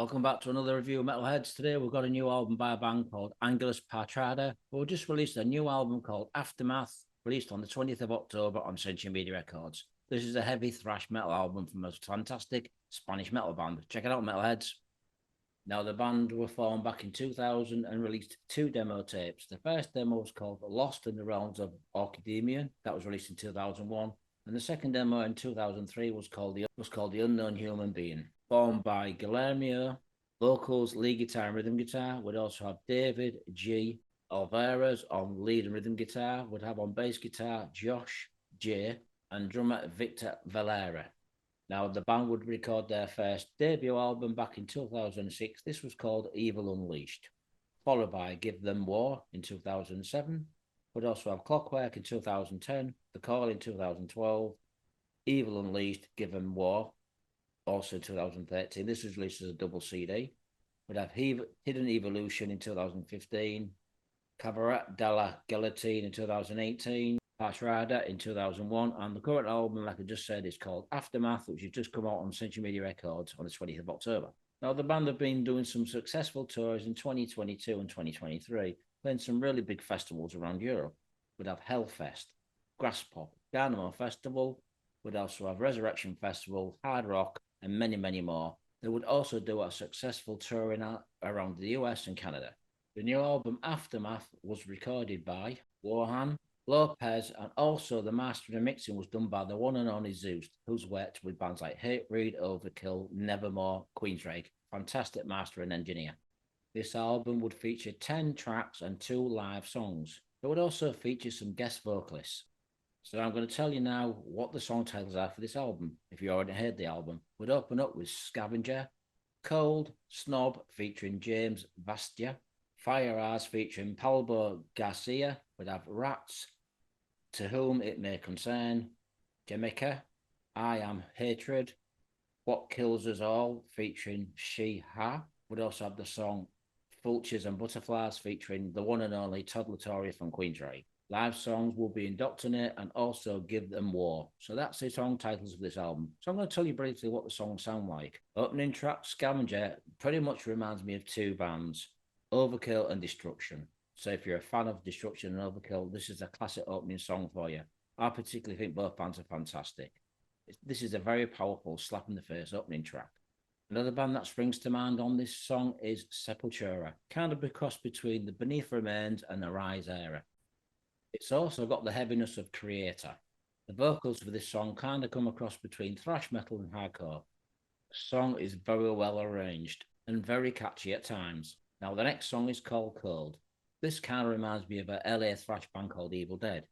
Welcome back to another review of Metalheads. Today we've got a new album by a band called Angelus Apatrida. We've just released a new album called Aftermath, released on the 20th of October on Century Media Records. This is a heavy thrash metal album from a fantastic Spanish metal band. Check it out, Metalheads. Now, the band were formed back in 2000 and released 2 demo tapes. The first demo was called Lost in the Realms of Orchidemian. That was released in 2001. And the second demo in 2003 was called The Unknown Human Being. Formed by Guillermo, vocals, lead guitar and rhythm guitar. We'd also have David G. Alvarez on lead and rhythm guitar. We'd have on bass guitar Josh J. and drummer Victor Valera. Now, the band would record their first debut album back in 2006. This was called Evil Unleashed, followed by Give Them War in 2007. We'd also have Clockwork in 2010, The Call in 2012, Evil Unleashed, Give Them War, also in 2013. This was released as a double CD. We'd have Hidden Evolution in 2015, Cabaret de la Guillotine in 2018, Hatebreed in 2001, and the current album, like I just said, is called Aftermath, which has just come out on Century Media Records on the 20th of October. Now, the band have been doing some successful tours in 2022 and 2023, playing some really big festivals around Europe. We'd have Hellfest, Grasspop, Dynamo Festival. We'd also have Resurrection Festival, Hard Rock, and many, many more. They would also do a successful touring around the US and Canada. The new album Aftermath was recorded by Johan Lopez, and also the mastering and mixing was done by the one and only Zeus, who's worked with bands like Hatebreed, Overkill, Nevermore, Queensryche. Fantastic master and engineer. This album would feature 10 tracks and 2 live songs. It would also feature some guest vocalists. So I'm going to tell you now what the song titles are for this album. If you already heard the album, we'd open up with Scavenger, Cold, Snob featuring James Vastia, Fire Eyes featuring Pablo Garcia. We'd have Rats, To Whom It May Concern, Jamaica, I Am Hatred, What Kills Us All featuring She Ha. We'd also have the song Vultures and Butterflies featuring the one and only Todd La Torre from Queensryche. Live songs will be Indoctrinate and also Give Them War. So that's the song titles of this album. So I'm going to tell you briefly what the songs sound like. Opening track, Scavenger, pretty much reminds me of 2 bands, Overkill and Destruction. So if you're a fan of Destruction and Overkill, this is a classic opening song for you. I particularly think both bands are fantastic. This is a very powerful slap in the face opening track. Another band that springs to mind on this song is Sepultura, kind of a cross between the Beneath Remains and the Rise era. It's also got the heaviness of Creator. The vocals for this song kind of come across between thrash metal and hardcore. The song is very well arranged and very catchy at times. Now, the next song is called Cold. This kind of reminds me of a LA thrash band called Evil Dead.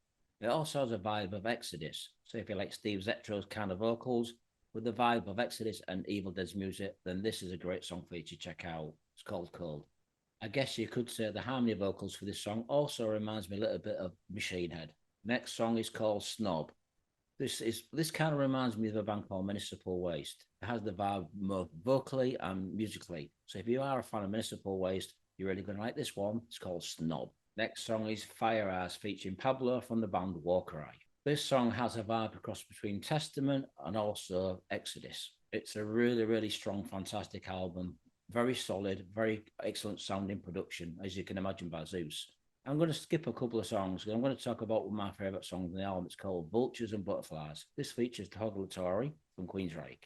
It also has a vibe of Exodus. So if you like Steve Zetro's kind of vocals with the vibe of Exodus and Evil Dead's music, then this is a great song for you to check out. It's called Cold. I guess you could say the harmony vocals for this song also reminds me a little bit of Machine Head. Next song is called Snob. This kind of reminds me of a band called Municipal Waste. It has the vibe both vocally and musically. So if you are a fan of Municipal Waste, you're really going to like this one. It's called Snob. Next song is Fire Eyes featuring Pablo from the band Warcry. This song has a vibe across between Testament and also Exodus. It's a really, really strong, fantastic album. Very solid, very excellent sounding production, as you can imagine, by Zeus. I'm going to skip a couple of songs. I'm going to talk about one of my favourite songs in the album. It's called Vultures and Butterflies. This features Todd La Torre from Queensryche.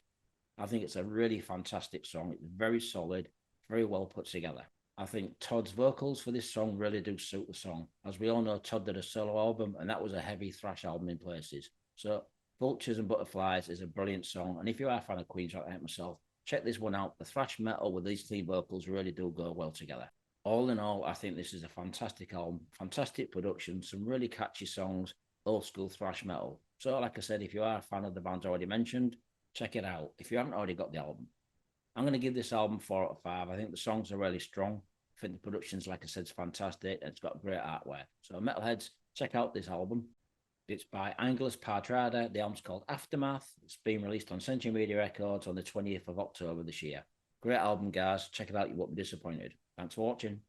I think it's a really fantastic song. It's very solid, very well put together. I think Todd's vocals for this song really do suit the song. As we all know, Todd did a solo album, and that was a heavy thrash album in places. So Vultures and Butterflies is a brilliant song. And if you are a fan of Queensryche like myself, check this one out. The thrash metal with these 3 vocals really do go well together. All in all, I think this is a fantastic album, fantastic production, some really catchy songs, old school thrash metal. So like I said, if you are a fan of the bands already mentioned, check it out. If you haven't already got the album, I'm going to give this album 4 out of 5. I think the songs are really strong. I think the production's, like I said, is fantastic, and it's got great artwork. So Metalheads, check out this album. It's by Angelus Apatrida. The album's called Aftermath. It's been released on Century Media Records on the 20th of October this year. Great album, guys. Check it out. You won't be disappointed. Thanks for watching.